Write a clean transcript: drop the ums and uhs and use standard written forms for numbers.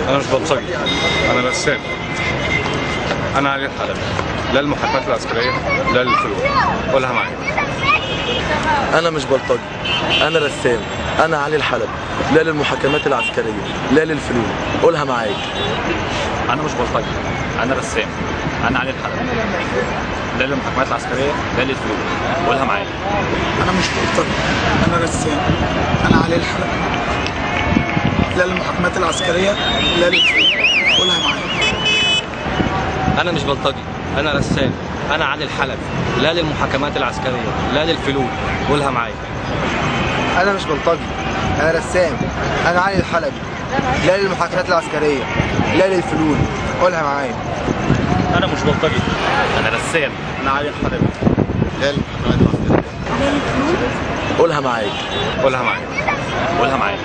انا مش بلطجي، انا رسام. انا علي الحلبي، لا المحاكمات العسكريه لا للفلول. قولها معايا. انا مش بلطجي، انا رسام. انا علي الحلبي، لا للمحاكمات العسكريه لا للفلول. قولها معايا. انا مش بلطجي، انا رسام. انا علي الحلبي، لا للمحاكمات العسكريه لا للفلول. قولها معايا. انا مش بلطجي، انا رسام. انا علي الحلبي، لا للمحاكمات العسكريه لا للفلول. قولها معايا. أنا مش بلطجي، أنا رسام. أنا علي الحلبي، لا للمحاكمات العسكرية لا للفلول. قولها معايا. أنا مش بلطجي، أنا رسام. أنا علي الحلبي، لا للمحاكمات العسكرية لا للفلول. قولها معايا. انا مش بلطجي، انا رسام. انا علي الحلبي، لا للمحاكمات العسكريه لا للفلول. قولها معايا. قولها معايا. قولها معايا.